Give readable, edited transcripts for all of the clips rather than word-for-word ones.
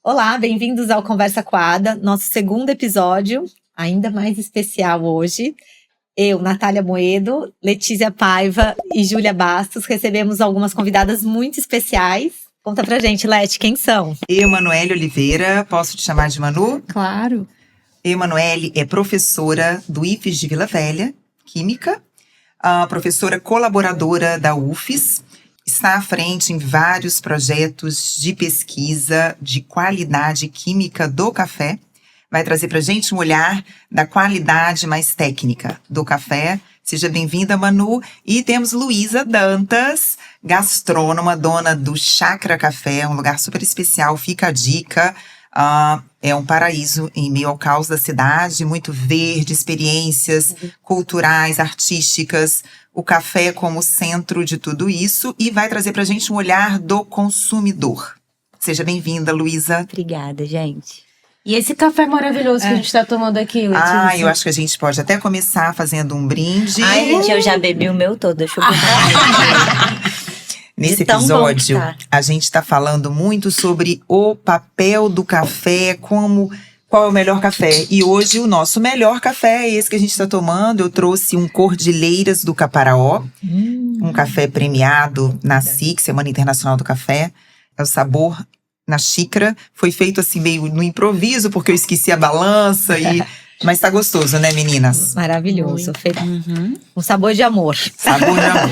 Olá, bem-vindos ao Conversa Coada, nosso segundo episódio, ainda mais especial hoje. Eu, Natália Moedo, Letícia Paiva e Júlia Bastos recebemos algumas convidadas muito especiais. Conta pra gente, Leti, quem são? Emanuele Oliveira, posso te chamar de Manu? Claro. Emanuele é professora do IFES de Vila Velha, Química, professora colaboradora da UFES, está à frente em vários projetos de pesquisa de qualidade química do café. Vai trazer pra gente um olhar da qualidade mais técnica do café. Seja bem-vinda, Manu. E temos Luísa Dantas, gastrônoma, dona do Chácara Café, um lugar super especial, fica a dica. É um paraíso em meio ao caos da cidade, muito verde, experiências culturais, artísticas, o café como centro de tudo isso, e vai trazer pra gente um olhar do consumidor. Seja bem-vinda, Luísa. Obrigada, gente. E esse café maravilhoso que a gente tá tomando aqui, Letícia? Eu acho que a gente pode até começar fazendo um brinde. Ai, gente, eu já bebi o meu todo, deixa eu botar. Nesse episódio, a gente está falando muito sobre o papel do café, qual é o melhor café. E hoje o nosso melhor café é esse que a gente está tomando. Eu trouxe um Cordilheiras do Caparaó, um café premiado na SIC, Semana Internacional do Café. É o sabor na xícara. Foi feito assim meio no improviso, porque eu esqueci a balança Mas tá gostoso, né, meninas? Maravilhoso. Um sabor de amor. Sabor de amor.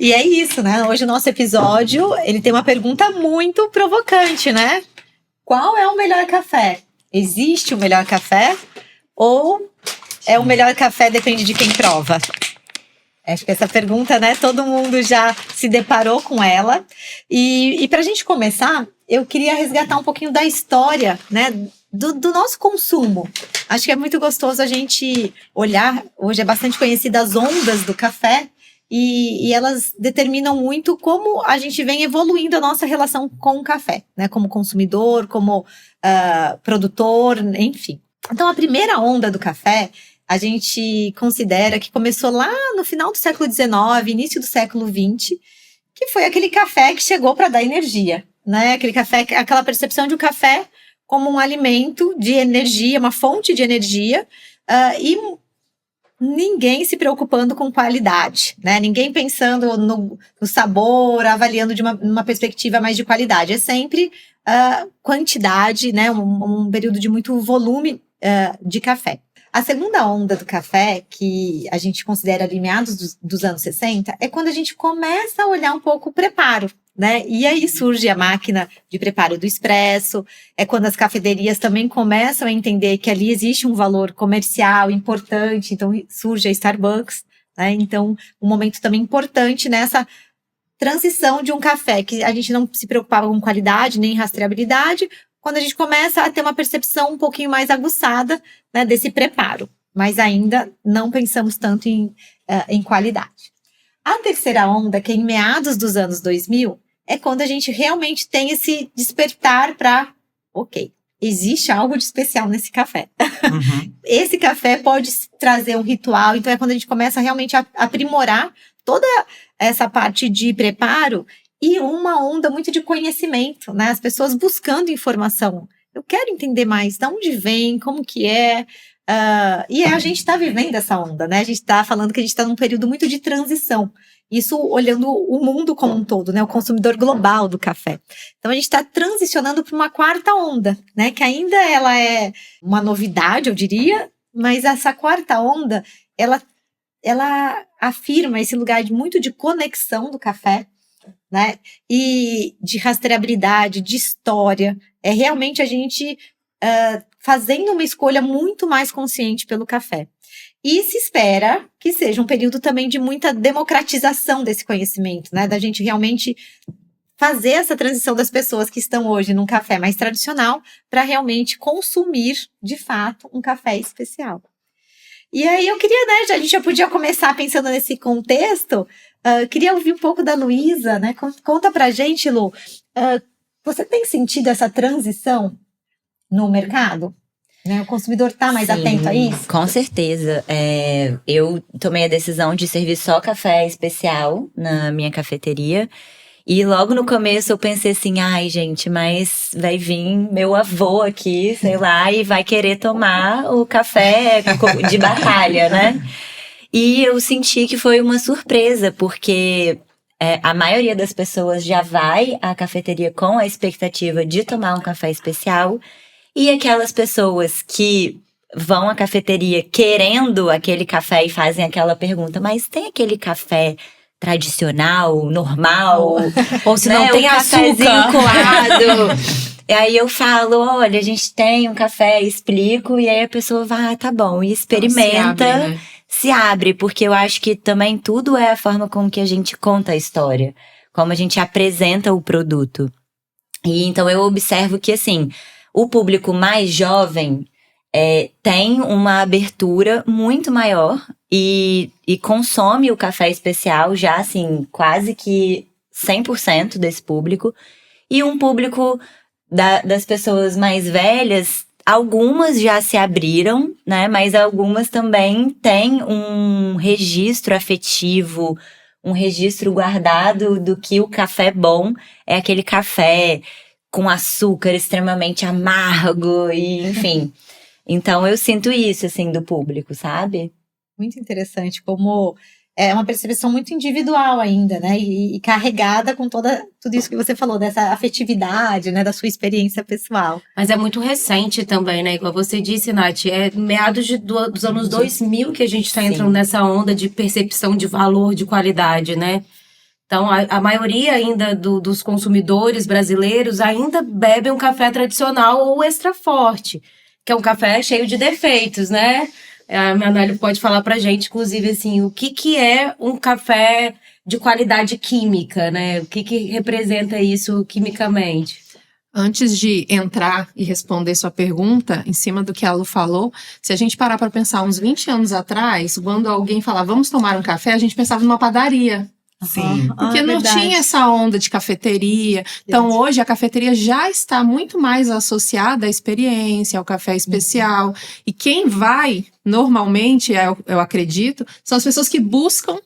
E é isso, né? Hoje o nosso episódio, ele tem uma pergunta muito provocante, né? Qual é o melhor café? Existe o melhor café? Ou é o melhor café depende de quem prova? Acho que essa pergunta, né? Todo mundo já se deparou com ela. E pra gente começar, eu queria resgatar um pouquinho da história, né? Do nosso consumo. Acho que é muito gostoso a gente olhar. Hoje é bastante conhecida as ondas do café. E elas determinam muito como a gente vem evoluindo a nossa relação com o café, né? Como consumidor, como produtor, enfim. Então, a primeira onda do café, a gente considera que começou lá no final do século XIX, início do século XX, que foi aquele café que chegou para dar energia, né? Aquele café, aquela percepção de o café como um alimento de energia, uma fonte de energia, e ninguém se preocupando com qualidade, né? Ninguém pensando no sabor, avaliando de uma perspectiva mais de qualidade. É sempre quantidade, né? Um período de muito volume de café. A segunda onda do café, que a gente considera ali meados dos anos 60, é quando a gente começa a olhar um pouco o preparo, né? E aí surge a máquina de preparo do expresso, é quando as cafeterias também começam a entender que ali existe um valor comercial importante, então surge a Starbucks, né? Então, um momento também importante nessa transição de um café que a gente não se preocupava com qualidade nem rastreabilidade, quando a gente começa a ter uma percepção um pouquinho mais aguçada, né, desse preparo, mas ainda não pensamos tanto em qualidade. A terceira onda, que é em meados dos anos 2000, é quando a gente realmente tem esse despertar para, ok, existe algo de especial nesse café. Esse café pode trazer um ritual, então é quando a gente começa realmente a aprimorar toda essa parte de preparo e uma onda muito de conhecimento, né? As pessoas buscando informação. Eu quero entender mais de onde vem, como que é. E a gente está vivendo essa onda, né? A gente está falando que a gente está num período muito de transição. Isso olhando o mundo como um todo, né? O consumidor global do café. Então a gente está transicionando para uma quarta onda, né? Que ainda ela é uma novidade, eu diria, mas essa quarta onda, ela afirma esse lugar muito de conexão do café, né? E de rastreabilidade, de história. É realmente a gente fazendo uma escolha muito mais consciente pelo café. E se espera que seja um período também de muita democratização desse conhecimento, né? Da gente realmente fazer essa transição das pessoas que estão hoje num café mais tradicional para realmente consumir, de fato, um café especial. E aí eu queria, né, a gente já podia começar pensando nesse contexto. Queria ouvir um pouco da Luísa, né? Conta pra gente, Lu, você tem sentido essa transição no mercado? Né? O consumidor está mais Sim, atento a isso? Com certeza. Eu tomei a decisão de servir só café especial na minha cafeteria. E logo no começo eu pensei assim, ai gente, mas vai vir meu avô aqui, sei lá, e vai querer tomar o café de batalha, né? E eu senti que foi uma surpresa, porque a maioria das pessoas já vai à cafeteria com a expectativa de tomar um café especial. E aquelas pessoas que vão à cafeteria querendo aquele café e fazem aquela pergunta, mas tem aquele café tradicional, normal, Ou se né, não tem cafezinho açúcar. coado. E aí eu falo, olha, a gente tem um café, explico, e aí a pessoa vai, tá bom, e experimenta, Então, se abre, né? se abre, porque eu acho que também tudo é a forma com que a gente conta a história, como a gente apresenta o produto. E então eu observo que, assim, o público mais jovem tem uma abertura muito maior e consome o café especial já, assim, quase que 100% desse público. E um público das pessoas mais velhas, algumas já se abriram, né? Mas algumas também têm um registro afetivo, um registro guardado do que o café bom é aquele café com açúcar extremamente amargo e, enfim. Então, eu sinto isso, assim, do público, sabe? Muito interessante, como é uma percepção muito individual ainda, né? E carregada com tudo isso que você falou, dessa afetividade, né? Da sua experiência pessoal. Mas é muito recente também, né? Igual você disse, Nath, é meados dos anos 2000 que a gente está entrando nessa onda de percepção de valor, de qualidade, né? Então, a maioria ainda dos consumidores brasileiros ainda bebem um café tradicional ou extra forte, que é um café cheio de defeitos, né? A Emanuele pode falar pra gente, inclusive, assim, o que é um café de qualidade química, né? O que representa isso quimicamente? Antes de entrar e responder sua pergunta, em cima do que a Lu falou, se a gente parar para pensar uns 20 anos atrás, quando alguém falava, vamos tomar um café, a gente pensava numa padaria. Sim. Porque não tinha essa onda de cafeteria. Então, hoje, a cafeteria já está muito mais associada à experiência, ao café especial. E quem vai, normalmente, eu acredito, são as pessoas que buscam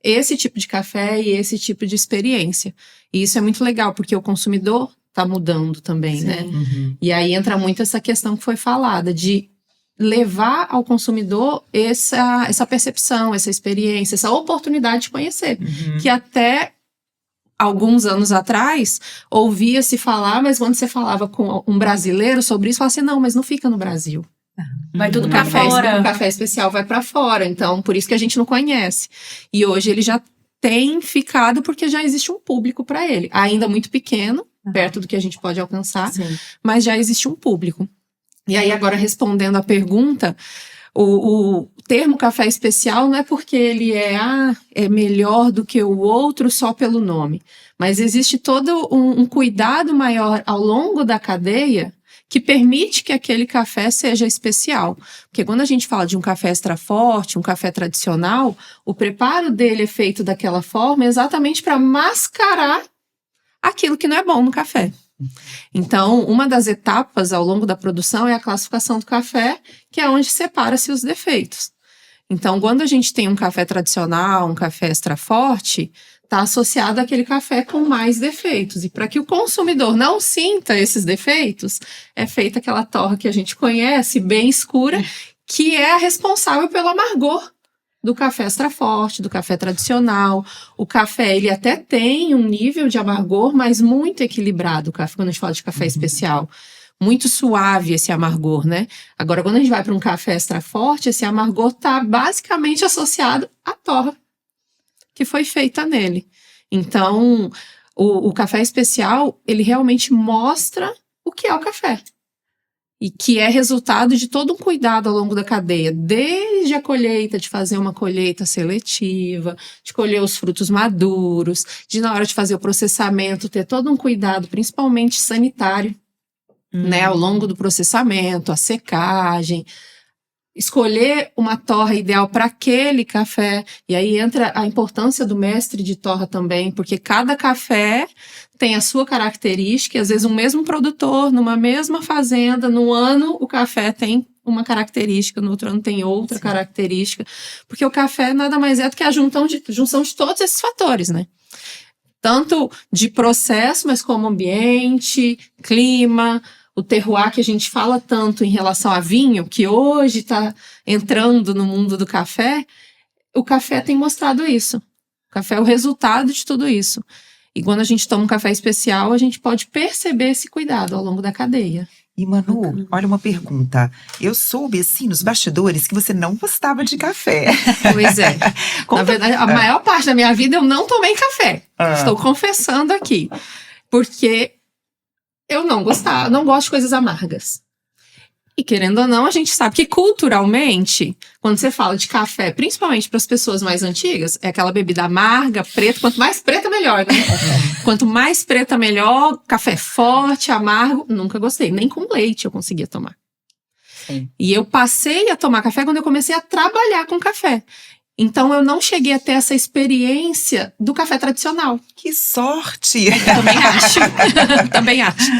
esse tipo de café e esse tipo de experiência. E isso é muito legal, porque o consumidor está mudando também, né? Uhum. E aí entra muito essa questão que foi falada, de levar ao consumidor essa percepção, essa experiência, essa oportunidade de conhecer. Uhum. Que até alguns anos atrás, ouvia-se falar, mas quando você falava com um brasileiro sobre isso, falava assim, não, mas não fica no Brasil. Vai tudo O pra café, fora. o café especial vai para fora, então por isso que a gente não conhece. E hoje ele já tem ficado porque já existe um público para ele. Ainda muito pequeno, perto do que a gente pode alcançar, Sim. mas já existe um público. E aí, agora, respondendo a pergunta, o termo café especial não é porque ele é melhor do que o outro só pelo nome, mas existe todo um cuidado maior ao longo da cadeia que permite que aquele café seja especial. Porque quando a gente fala de um café extra forte, um café tradicional, o preparo dele é feito daquela forma exatamente para mascarar aquilo que não é bom no café. Então, uma das etapas ao longo da produção é a classificação do café, que é onde separa-se os defeitos. Então, quando a gente tem um café tradicional, um café extra forte, está associado àquele café com mais defeitos. E para que o consumidor não sinta esses defeitos, é feita aquela torra que a gente conhece, bem escura, que é a responsável pelo amargor do café extra forte, do café tradicional. O café, ele até tem um nível de amargor, mas muito equilibrado, quando a gente fala de café especial. Muito suave esse amargor, né? Agora, quando a gente vai para um café extra forte, esse amargor está basicamente associado à torra que foi feita nele. Então, o café especial, ele realmente mostra o que é o café. E que é resultado de todo um cuidado ao longo da cadeia, desde a colheita, de fazer uma colheita seletiva, de colher os frutos maduros, de na hora de fazer o processamento ter todo um cuidado, principalmente sanitário, né, ao longo do processamento, a secagem, escolher uma torra ideal para aquele café. E aí entra a importância do mestre de torra também, porque cada café tem a sua característica, e às vezes um mesmo produtor, numa mesma fazenda, no ano o café tem uma característica, no outro ano tem outra característica, porque o café nada mais é do que a junção de todos esses fatores, né? Tanto de processo, mas como ambiente, clima, o terroir que a gente fala tanto em relação a vinho, que hoje está entrando no mundo do café, o café tem mostrado isso. O café é o resultado de tudo isso. E quando a gente toma um café especial, a gente pode perceber esse cuidado ao longo da cadeia. E Manu, olha uma pergunta. Eu soube, assim, nos bastidores, que você não gostava de café. Pois é. Na verdade, a maior parte da minha vida eu não tomei café. Estou confessando aqui. Porque eu não gosto de coisas amargas. E querendo ou não, a gente sabe que culturalmente, quando você fala de café, principalmente para as pessoas mais antigas, é aquela bebida amarga, preta. Quanto mais preta, melhor, né? Quanto mais preta, melhor. Café forte, amargo. Nunca gostei. Nem com leite eu conseguia tomar. Sim. E eu passei a tomar café quando eu comecei a trabalhar com café. Então, eu não cheguei a ter essa experiência do café tradicional. Que sorte! Também acho. Também acho.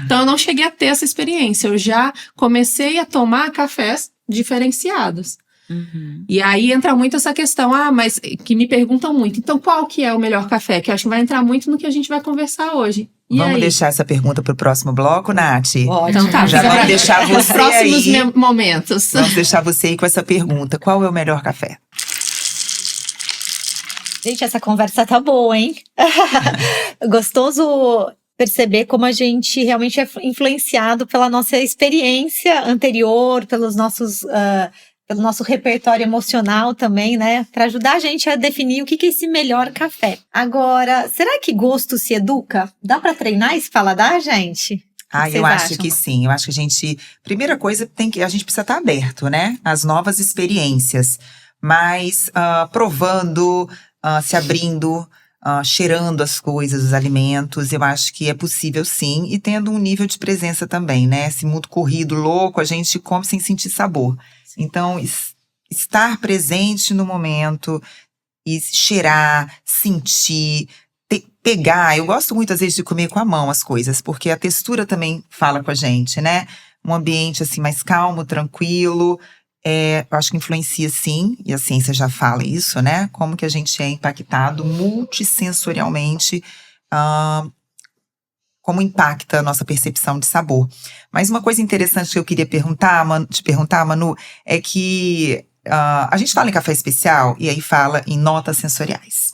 Então, eu não cheguei a ter essa experiência. Eu já comecei a tomar cafés diferenciados. Uhum. E aí entra muito essa questão, mas que me perguntam muito. Então, qual que é o melhor café? Que eu acho que vai entrar muito no que a gente vai conversar hoje. E Vamos aí? deixar essa pergunta para o próximo bloco, Nath? Então tá, Já vamos deixar nos você próximos aí. momentos. Vamos deixar você aí com essa pergunta. Qual é o melhor café? Gente, essa conversa tá boa, hein? Gostoso perceber como a gente realmente é influenciado pela nossa experiência anterior, pelo nosso repertório emocional também, né? Para ajudar a gente a definir o que é esse melhor café. Agora, será que gosto se educa? Dá para treinar esse paladar, gente? Eu acho que sim. Eu acho que a gente… Primeira coisa, a gente precisa estar aberto, né? Às novas experiências. Mas provando… se abrindo, cheirando as coisas, os alimentos, eu acho que é possível sim, e tendo um nível de presença também, né? Esse mundo corrido, louco, a gente come sem sentir sabor. Então, estar presente no momento e cheirar, sentir, pegar. Eu gosto muito, às vezes, de comer com a mão as coisas, porque a textura também fala com a gente, né? Um ambiente, assim, mais calmo, tranquilo. Eu acho que influencia sim, e a ciência já fala isso, né? Como que a gente é impactado multissensorialmente, como impacta a nossa percepção de sabor. Mas uma coisa interessante que eu queria te perguntar, Manu, é que a gente fala em café especial e aí fala em notas sensoriais.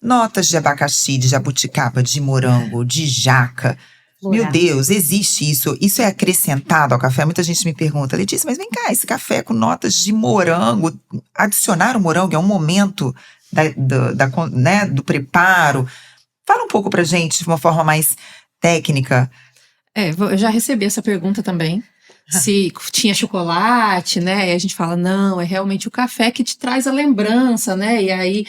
Notas de abacaxi, de jabuticaba, de morango, de jaca. Meu Deus, existe isso? Isso é acrescentado ao café? Muita gente me pergunta, Letícia, mas vem cá, esse café com notas de morango, adicionar o morango é um momento do preparo. Fala um pouco pra gente, de uma forma mais técnica. Eu já recebi essa pergunta também. Se tinha chocolate, né? E a gente fala, não, é realmente o café que te traz a lembrança, né? E aí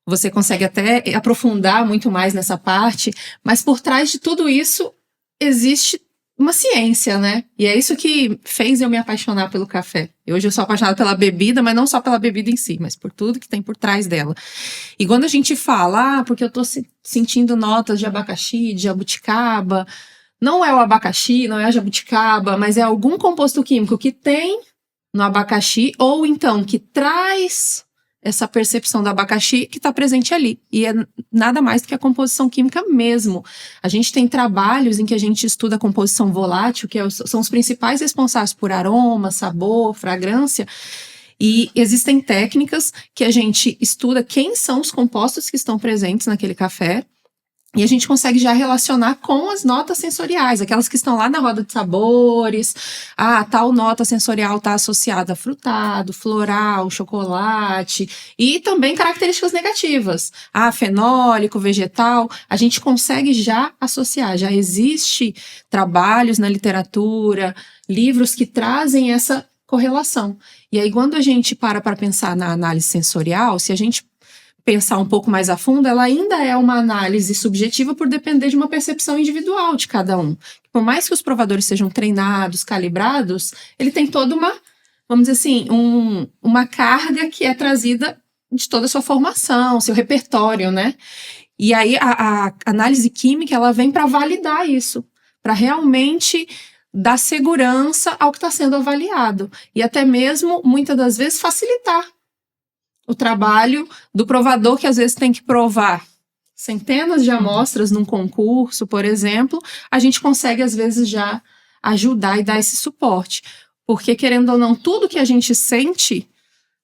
você consegue até aprofundar muito mais nessa parte, mas por trás de tudo isso existe uma ciência, né? E é isso que fez eu me apaixonar pelo café. Hoje eu sou apaixonada pela bebida, mas não só pela bebida em si, mas por tudo que tem por trás dela. E quando a gente fala, porque eu tô sentindo notas de abacaxi, de jabuticaba, não é o abacaxi, não é a jabuticaba, mas é algum composto químico que tem no abacaxi, ou então que traz essa percepção do abacaxi que está presente ali. E é nada mais do que a composição química mesmo. A gente tem trabalhos em que a gente estuda a composição volátil, que são os principais responsáveis por aroma, sabor, fragrância. E existem técnicas que a gente estuda quem são os compostos que estão presentes naquele café. E a gente consegue já relacionar com as notas sensoriais, aquelas que estão lá na roda de sabores. Tal nota sensorial está associada a frutado, floral, chocolate. E também características negativas. Fenólico, vegetal. A gente consegue já associar. Já existe trabalhos na literatura, livros que trazem essa correlação. E aí, quando a gente para pensar na análise sensorial, se a gente pensar um pouco mais a fundo, ela ainda é uma análise subjetiva por depender de uma percepção individual de cada um. Por mais que os provadores sejam treinados, calibrados, ele tem toda vamos dizer assim, uma carga que é trazida de toda a sua formação, seu repertório, né? E aí a análise química, ela vem para validar isso, para realmente dar segurança ao que está sendo avaliado. E até mesmo, muitas das vezes, facilitar o trabalho do provador, que às vezes tem que provar centenas de amostras num concurso, por exemplo. A gente consegue, às vezes, já ajudar e dar esse suporte. Porque, querendo ou não, tudo que a gente sente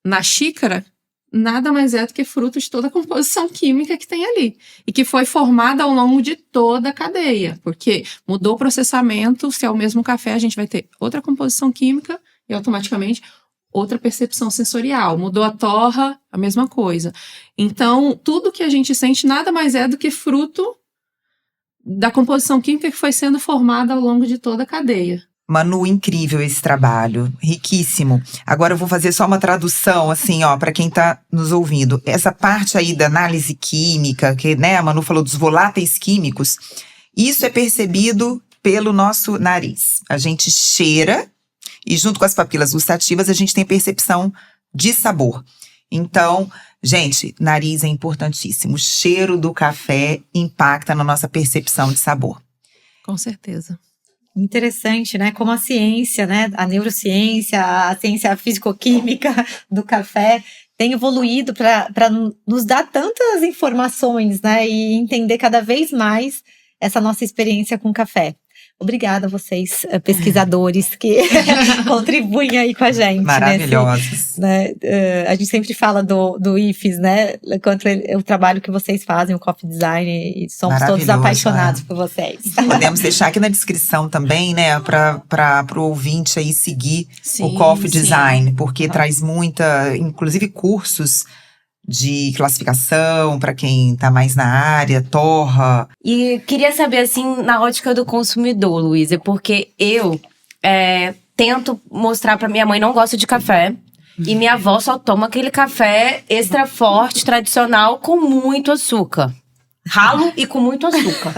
na xícara nada mais é do que fruto de toda a composição química que tem ali. E que foi formada ao longo de toda a cadeia. Porque mudou o processamento, se é o mesmo café, a gente vai ter outra composição química e automaticamente outra percepção sensorial. Mudou a torra, a mesma coisa. Então, tudo que a gente sente nada mais é do que fruto da composição química que foi sendo formada ao longo de toda a cadeia. Manu, incrível esse trabalho, riquíssimo. Agora eu vou fazer só uma tradução, assim, ó, para quem tá nos ouvindo. Essa parte aí da análise química, que, né, a Manu falou dos voláteis químicos, isso é percebido pelo nosso nariz. A gente cheira e junto com as papilas gustativas a gente tem percepção de sabor. Então, gente, nariz é importantíssimo. O cheiro do café impacta na nossa percepção de sabor. Com certeza. Interessante, né? Como a ciência, né? A neurociência, a ciência físico-química do café tem evoluído para nos dar tantas informações, né? E entender cada vez mais essa nossa experiência com café. Obrigada a vocês, pesquisadores, que contribuem aí com a gente. Maravilhosos. A gente sempre fala do IFES, né? Quanto o trabalho que vocês fazem, o Coffee Design, e somos todos apaixonados por vocês. Podemos deixar aqui na descrição também, né? Para o ouvinte aí seguir o Coffee Design, porque traz muita, inclusive cursos de classificação para quem tá mais na área, torra. E queria saber, assim, na ótica do consumidor, Luísa, porque eu tento mostrar pra minha mãe, não gosta de café, e minha avó só toma aquele café extra forte, tradicional, com muito açúcar. Ralo e com muito açúcar.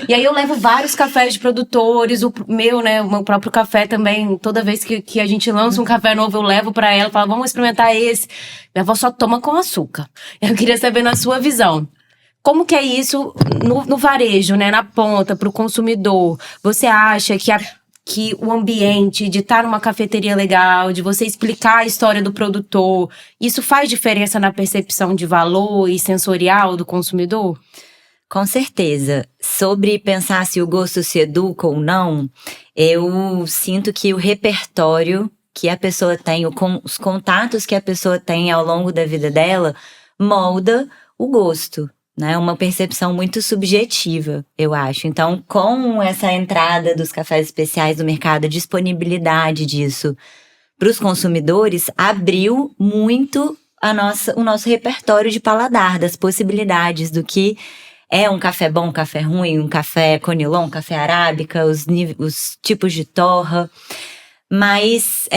E aí eu levo vários cafés de produtores, o meu, né, o meu próprio café também. Toda vez que a gente lança um café novo, eu levo pra ela, falo, vamos experimentar esse. Minha avó só toma com açúcar. Eu queria saber, na sua visão, como que é isso no varejo, né, na ponta, pro consumidor? Você acha que o ambiente de estar numa cafeteria legal, de você explicar a história do produtor, isso faz diferença na percepção de valor e sensorial do consumidor? Com certeza. Sobre pensar se o gosto se educa ou não, eu sinto que o repertório que a pessoa tem, os contatos que a pessoa tem ao longo da vida dela, molda o gosto, né? Uma percepção muito subjetiva, eu acho. Então, com essa entrada dos cafés especiais no mercado, a disponibilidade disso para os consumidores, abriu muito o nosso repertório de paladar, das possibilidades do que é um café bom, um café ruim, um café conilon, um café arábica, os tipos de torra. Mas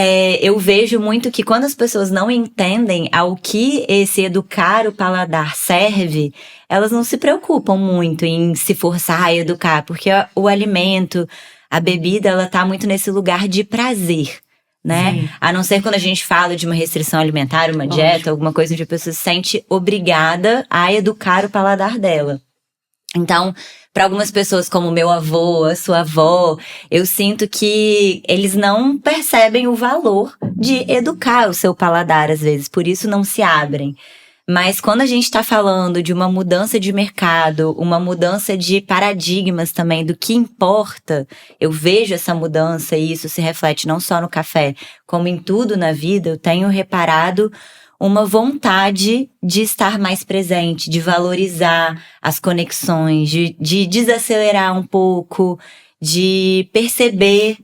eu vejo muito que quando as pessoas não entendem ao que esse educar o paladar serve, elas não se preocupam muito em se forçar a educar, porque o alimento, a bebida, ela tá muito nesse lugar de prazer, né? Sim. A não ser quando a gente fala de uma restrição alimentar, uma dieta, alguma coisa onde a pessoa se sente obrigada a educar o paladar dela. Então, para algumas pessoas como meu avô, a sua avó, eu sinto que eles não percebem o valor de educar o seu paladar às vezes, por isso não se abrem. Mas quando a gente está falando de uma mudança de mercado, uma mudança de paradigmas também do que importa, eu vejo essa mudança e isso se reflete não só no café, como em tudo na vida. Eu tenho reparado uma vontade de estar mais presente, de valorizar as conexões, de desacelerar um pouco, de perceber,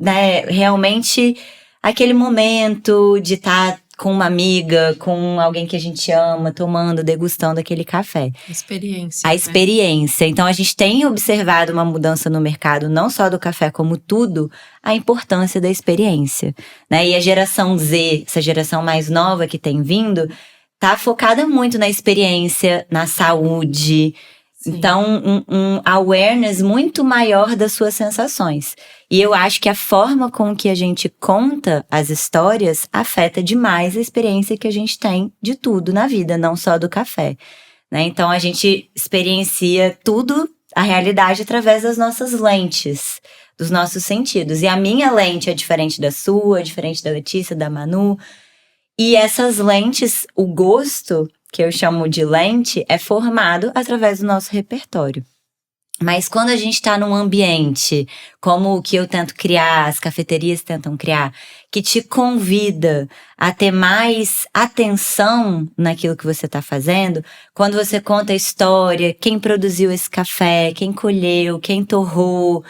né, realmente aquele momento de estar com uma amiga, com alguém que a gente ama, tomando, degustando aquele café. A experiência. Então, a gente tem observado uma mudança no mercado, não só do café, como tudo, a importância da experiência, né? E a geração Z, essa geração mais nova que tem vindo, tá focada muito na experiência, na saúde. Sim. Então, um awareness muito maior das suas sensações. E eu acho que a forma com que a gente conta as histórias afeta demais a experiência que a gente tem de tudo na vida, não só do café, né? Então, a gente experiencia tudo, a realidade, através das nossas lentes, dos nossos sentidos. E a minha lente é diferente da sua, é diferente da Letícia, da Manu. E essas lentes, o gosto, que eu chamo de lente, é formado através do nosso repertório. Mas quando a gente está num ambiente como o que eu tento criar, as cafeterias tentam criar, que te convida a ter mais atenção naquilo que você está fazendo, quando você conta a história, quem produziu esse café, quem colheu, quem torrou,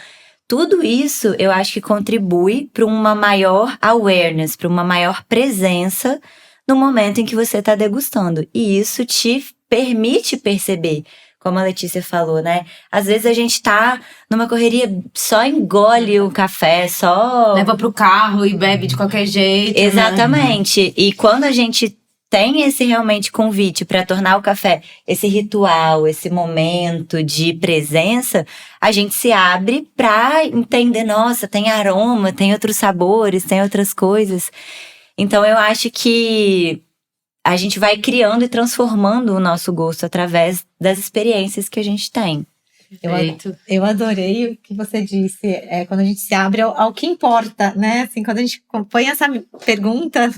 tudo isso eu acho que contribui para uma maior awareness, para uma maior presença no momento em que você está degustando. E isso te permite perceber, como a Letícia falou, né? Às vezes a gente tá numa correria, só engole o café, só... Leva pro carro e bebe de qualquer jeito. Exatamente. Né? E quando a gente tem esse realmente convite para tornar o café esse ritual, esse momento de presença, a gente se abre para entender, nossa, tem aroma, tem outros sabores, tem outras coisas. Então eu acho que a gente vai criando e transformando o nosso gosto através das experiências que a gente tem. Eu adorei o que você disse, quando a gente se abre ao que importa, né? Assim, quando a gente põe essa pergunta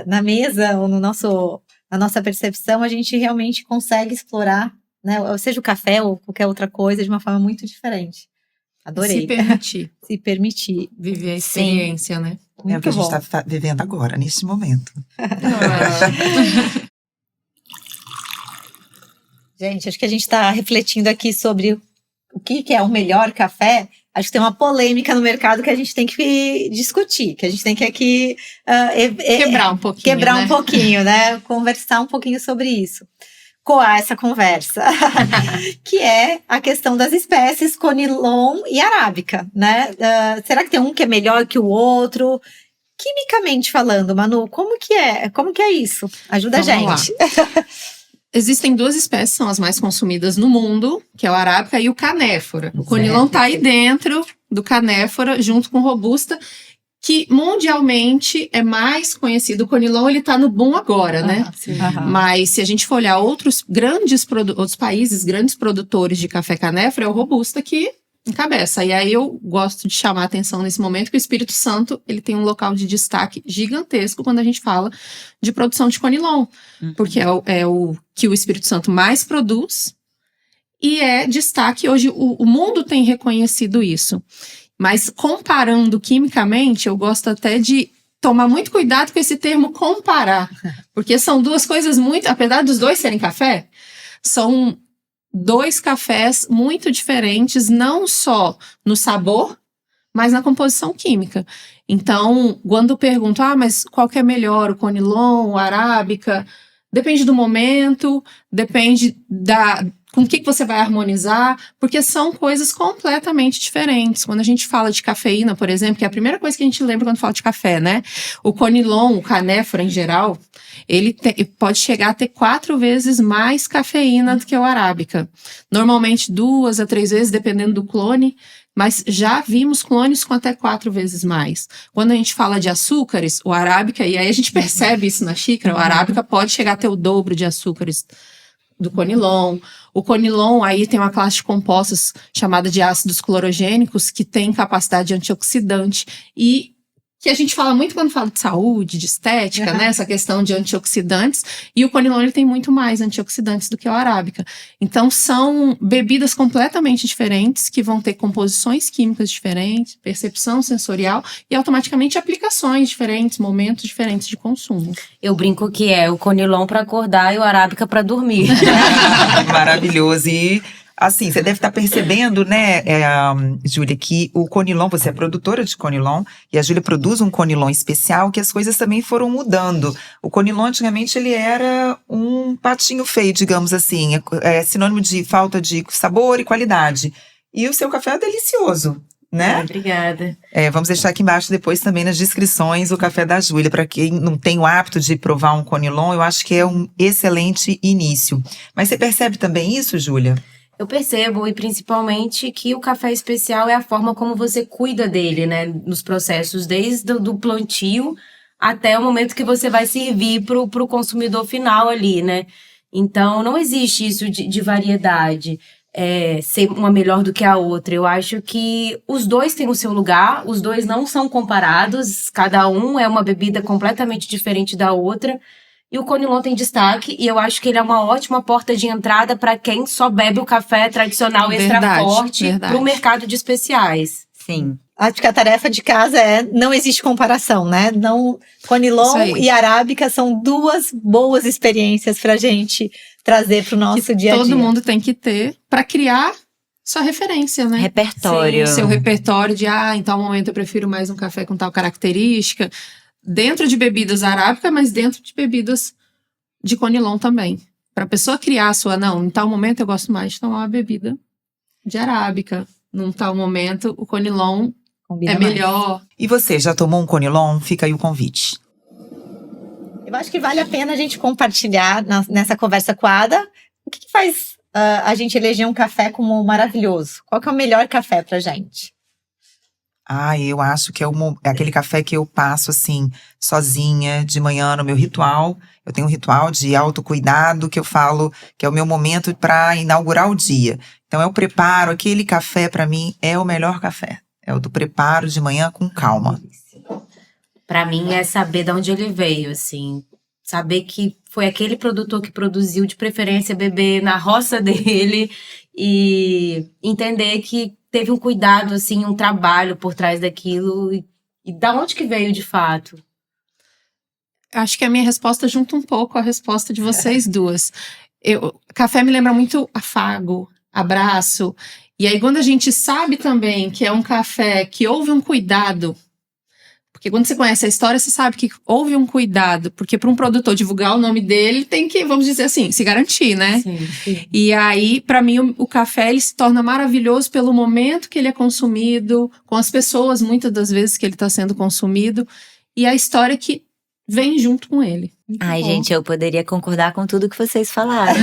na mesa ou na nossa percepção, a gente realmente consegue explorar, né? Seja o café ou qualquer outra coisa, de uma forma muito diferente. Adorei. Se permitir. Se permitir. Viver a experiência, né? É o que a Muito gente está vivendo agora, neste momento. Gente, acho que a gente está refletindo aqui sobre o que é o melhor café. Acho que tem uma polêmica no mercado que a gente tem que discutir, que a gente tem que aqui Quebrar um pouquinho, quebrar né? um pouquinho, né? Conversar um pouquinho sobre isso. Coar essa conversa, que é a questão das espécies Conilon e Arábica, né? Será que tem um que é melhor que o outro? Quimicamente falando, Manu, como que é isso? Ajuda a Vamos gente. Existem duas espécies, são as mais consumidas no mundo, que é o Arábica e o Canéfora. O Conilon tá aí dentro do Canéfora, junto com o Robusta, que mundialmente é mais conhecido. O Conilon, ele tá no boom agora, né? Sim. Mas se a gente for olhar outros países, grandes produtores de café Canéfora, é o Robusta que encabeça. E aí eu gosto de chamar a atenção nesse momento que o Espírito Santo, ele tem um local de destaque gigantesco quando a gente fala de produção de Conilon. Porque é o que o Espírito Santo mais produz e é destaque. Hoje o mundo tem reconhecido isso. Mas comparando quimicamente, eu gosto até de tomar muito cuidado com esse termo comparar. Porque são duas coisas muito... Apesar dos dois serem café, são dois cafés muito diferentes, não só no sabor, mas na composição química. Então, quando pergunto, mas qual que é melhor, o Conilon, o Arábica? Depende do momento, depende com o que você vai harmonizar, porque são coisas completamente diferentes. Quando a gente fala de cafeína, por exemplo, que é a primeira coisa que a gente lembra quando fala de café, né? O Conilon, o Canéfora em geral, ele pode chegar a ter 4 vezes mais cafeína do que o Arábica. Normalmente 2 a 3 vezes, dependendo do clone, mas já vimos clones com até 4 vezes mais. Quando a gente fala de açúcares, o Arábica, e aí a gente percebe isso na xícara, o Arábica pode chegar a ter o dobro de açúcares do Conilon. O Conilon, aí tem uma classe de compostos chamada de ácidos clorogênicos que tem capacidade antioxidante e que a gente fala muito quando fala de saúde, de estética, né? Essa questão de antioxidantes. E o Conilon, ele tem muito mais antioxidantes do que o Arábica. Então, são bebidas completamente diferentes, que vão ter composições químicas diferentes, percepção sensorial e, automaticamente, aplicações diferentes, momentos diferentes de consumo. Eu brinco que é o Conilon para acordar e o Arábica para dormir. Maravilhoso. E... assim, você deve estar percebendo, né, Júlia, que o Conilon, você é produtora de Conilon, e a Júlia produz um Conilon especial, que as coisas também foram mudando. O Conilon, antigamente, ele era um patinho feio, digamos assim, é sinônimo de falta de sabor e qualidade. E o seu café é delicioso. né? Obrigada. Vamos deixar aqui embaixo depois também nas descrições o café da Júlia. Para quem não tem o hábito de provar um Conilon, eu acho que é um excelente início. Mas você percebe também isso, Júlia? Eu percebo, e principalmente que o café especial é a forma como você cuida dele, né? Nos processos, desde do plantio até o momento que você vai servir pro consumidor final ali, né? Então, não existe isso de variedade, ser uma melhor do que a outra. Eu acho que os dois têm o seu lugar, os dois não são comparados, cada um é uma bebida completamente diferente da outra. E o Conilon tem destaque, e eu acho que ele é uma ótima porta de entrada para quem só bebe o café tradicional extra forte para o mercado de especiais. Sim. Acho que a tarefa de casa não existe comparação, né? Não, Conilon e Arábica são duas boas experiências pra gente trazer pro nosso dia a dia. Todo mundo tem que ter para criar sua referência, né? Repertório. Sim, seu repertório de, em tal momento eu prefiro mais um café com tal característica. Dentro de bebidas arábica, mas dentro de bebidas de Conilon também. Para a pessoa criar a sua, em tal momento eu gosto mais de tomar uma bebida de arábica. Num tal momento, o Conilon Combina melhor. Mais. E você, já tomou um Conilon? Fica aí o convite. Eu acho que vale a pena a gente compartilhar nessa conversa com a Ada o que faz a gente eleger um café como maravilhoso. Qual que é o melhor café pra gente? Eu acho que é aquele café que eu passo, assim, sozinha, de manhã, no meu ritual. Eu tenho um ritual de autocuidado que eu falo que é o meu momento para inaugurar o dia. Então, eu preparo aquele café, para mim, é o melhor café. É o do preparo de manhã com calma. Para mim, é saber de onde ele veio, assim. Saber que foi aquele produtor que produziu, de preferência, beber na roça dele. E entender que teve um cuidado, assim, um trabalho por trás daquilo. E da onde que veio, de fato? Acho que a minha resposta junta um pouco a resposta de vocês duas. Café me lembra muito afago, abraço. E aí, quando a gente sabe também que é um café que houve um cuidado, porque quando você conhece a história, você sabe que houve um cuidado, porque para um produtor divulgar o nome dele, tem que, vamos dizer assim, se garantir, né? Sim. E aí, para mim, o café ele se torna maravilhoso pelo momento que ele é consumido, com as pessoas, muitas das vezes que ele está sendo consumido, e a história que vem junto com ele. Ai, gente, eu poderia concordar com tudo que vocês falaram.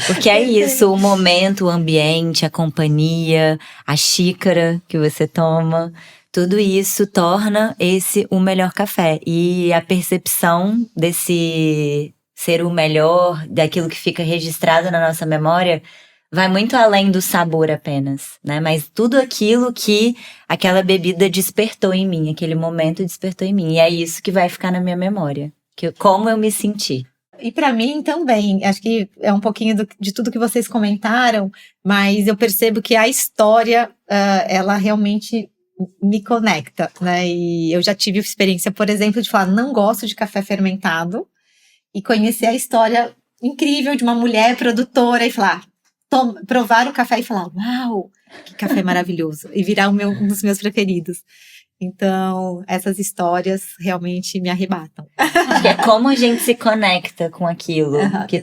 Porque é isso, o momento, o ambiente, a companhia, a xícara que você toma, tudo isso torna esse o melhor café. E a percepção desse ser o melhor, daquilo que fica registrado na nossa memória, vai muito além do sabor apenas, né? Mas tudo aquilo que aquela bebida despertou em mim, aquele momento despertou em mim. E é isso que vai ficar na minha memória. Como eu me senti. E para mim também, acho que é um pouquinho de tudo que vocês comentaram, mas eu percebo que a história, ela realmente me conecta, né? E eu já tive experiência, por exemplo, de falar, não gosto de café fermentado, e conhecer a história incrível de uma mulher produtora e falar, provar o café e falar, uau, que café maravilhoso, e virar um dos meus preferidos. Então, essas histórias realmente me arrebatam. É como a gente se conecta com aquilo que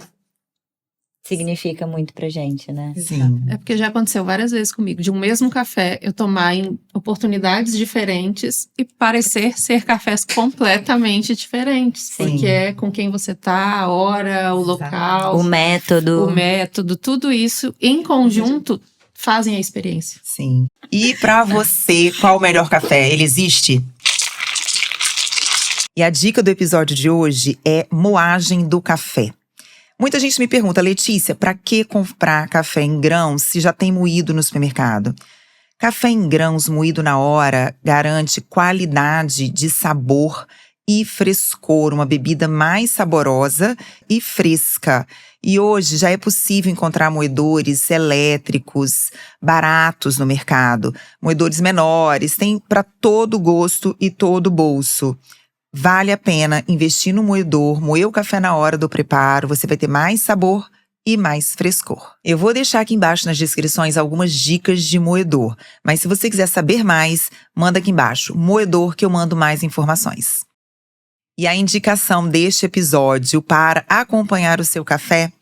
significa muito pra gente, né? Sim. É porque já aconteceu várias vezes comigo, de um mesmo café eu tomar em oportunidades diferentes e parecer ser cafés completamente diferentes. Sim. Porque é com quem você tá, a hora, o local, O método, tudo isso em conjunto fazem a experiência. Sim. E pra você, qual o melhor café? Ele existe? E a dica do episódio de hoje é moagem do café. Muita gente me pergunta, Letícia, pra que comprar café em grãos se já tem moído no supermercado? Café em grãos moído na hora garante qualidade de sabor e frescor, uma bebida mais saborosa e fresca. E hoje já é possível encontrar moedores elétricos, baratos no mercado. Moedores menores, tem para todo gosto e todo bolso. Vale a pena investir no moedor, moer o café na hora do preparo, você vai ter mais sabor e mais frescor. Eu vou deixar aqui embaixo nas descrições algumas dicas de moedor, mas se você quiser saber mais, manda aqui embaixo, moedor, que eu mando mais informações. E a indicação deste episódio para acompanhar o seu café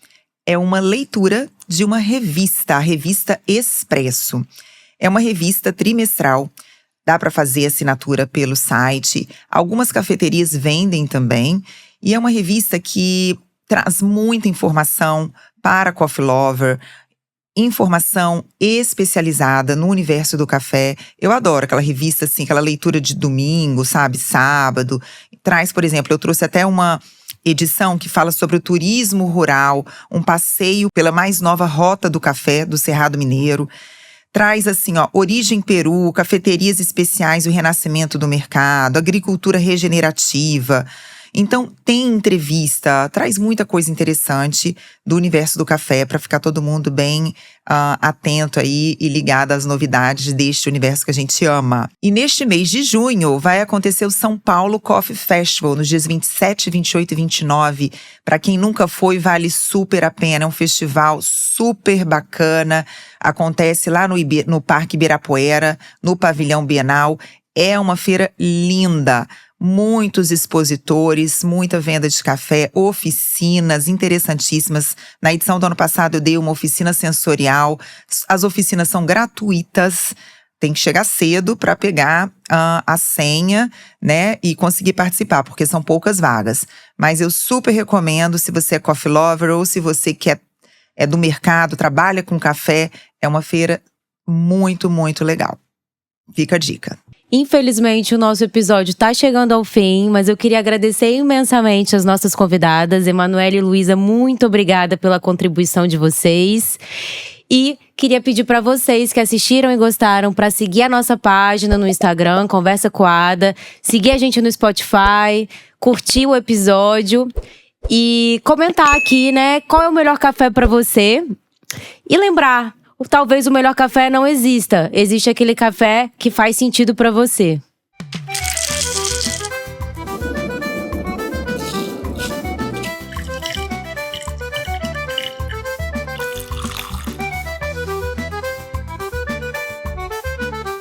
é uma leitura de uma revista, a revista Expresso. É uma revista trimestral. Dá para fazer assinatura pelo site. Algumas cafeterias vendem também. E é uma revista que traz muita informação para coffee lover, informação especializada no universo do café. Eu adoro aquela revista, assim, aquela leitura de domingo, sabe? Sábado. Traz, por exemplo, eu trouxe até uma edição que fala sobre o turismo rural, um passeio pela mais nova rota do café do Cerrado Mineiro. Traz assim, origem Peru, cafeterias especiais, o renascimento do mercado, agricultura regenerativa. Então, tem entrevista, traz muita coisa interessante do universo do café para ficar todo mundo bem atento aí e ligado às novidades deste universo que a gente ama. E neste mês de junho vai acontecer o São Paulo Coffee Festival, nos dias 27, 28 e 29. Para quem nunca foi, vale super a pena. É um festival super bacana. Acontece lá no Parque Ibirapuera, no Pavilhão Bienal. É uma feira linda. Muitos expositores, muita venda de café, oficinas interessantíssimas. Na edição do ano passado eu dei uma oficina sensorial. As oficinas são gratuitas. Tem que chegar cedo para pegar a senha, né, e conseguir participar, porque são poucas vagas. Mas eu super recomendo, se você é coffee lover ou se você é do mercado, trabalha com café, é uma feira muito, muito legal. Fica a dica. Infelizmente, o nosso episódio está chegando ao fim, mas eu queria agradecer imensamente as nossas convidadas. Emanuele e Luísa, muito obrigada pela contribuição de vocês. E queria pedir para vocês que assistiram e gostaram para seguir a nossa página no Instagram, Conversa Coada, seguir a gente no Spotify, curtir o episódio e comentar aqui, né, qual é o melhor café para você. E lembrar, talvez o melhor café não exista. Existe aquele café que faz sentido para você.